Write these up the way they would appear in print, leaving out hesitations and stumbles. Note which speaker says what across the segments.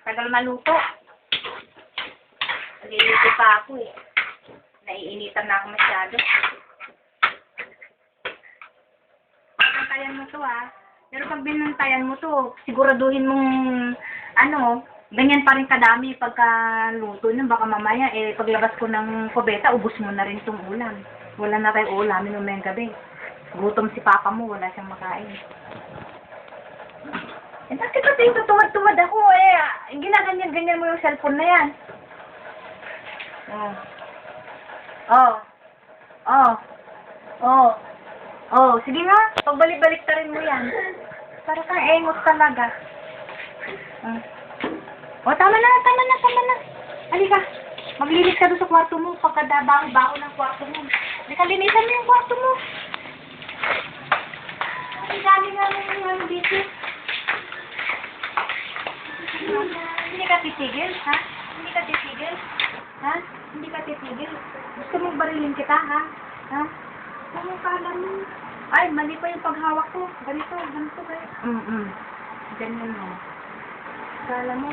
Speaker 1: Tagal maluto. Nalilito pa ako eh. Naiinitan na ako masyado. Bantayan mo to ah. Pero pag binantayan mo to, siguraduhin mong ganyan pa rin kadami pagka luto nyo. Baka mamaya paglabas ko ng kubeta, ubos mo na rin itong ulam. Wala na tayong ulamin umayang gabi. Gutom si papa mo, wala siyang makain. Bakit pati yung tutumad-tumad ako ginaganyan-ganyan mo yung cellphone na yan. Sige nga, pagbalik-balik ta rin mo yan. Para kang engot talaga. Tama na. Halika, maglinis ka doon sa kwarto mo, pagkadabaho-baho ng kwarto mo. Halika, linisan mo yung kwarto mo. Ang dami nga ng dito. Hindi ka titigil, ha? Hindi ka titigil? Ha? Hindi ka titigil? Gusto mong barilin kita, ha? Ha? Ano kala mo? Ay, mali pa yung paghawak ko. Ganito kayo. Ganyan mo. Kala mo?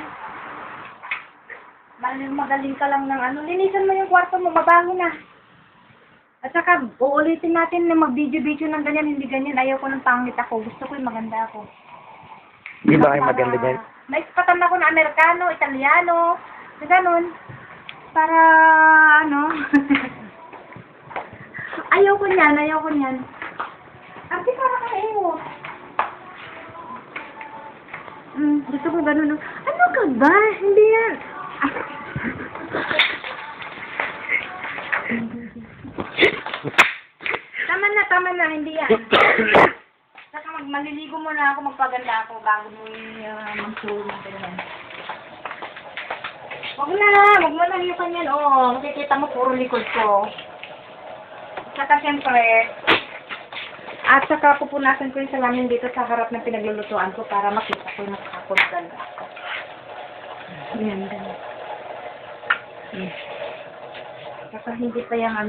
Speaker 1: Magaling ka lang ng linisan mo yung kwarto mo, mabaho na. At saka, uulitin natin na mag-video-video ng ganyan, hindi ganyan. Ayaw ko ng pangit ako. Gusto ko yung maganda ako.
Speaker 2: Di ba kayo maganda dyan?
Speaker 1: Naispatan ako na Amerikano, Italiano, na ganun. Para, ayaw ko niyan. Arte para kayo. Gusto ko ganun. Ano ka ba? Hindi yan. Tama na, hindi yan. Saka maliligo muna ako, magpaganda ako bago mo mag-show ng ganyan. Huwag mo na liukan yan. Makikita mo puro likod ko. Saka siyempre, at saka pupunasan ko yung salamin dito sa harap ng pinaglulutuan ko para makita ko yung nakakaganda ako. Yan, ganyan. Saka hindi pa yung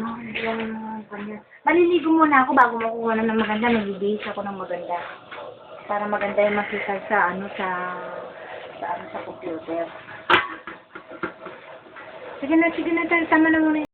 Speaker 1: ganyan. Maliligo muna ako bago makuha na ng maganda. Magbibihis ako ng maganda. Para maganda yung makita sa computer. Sige na, tama na muna.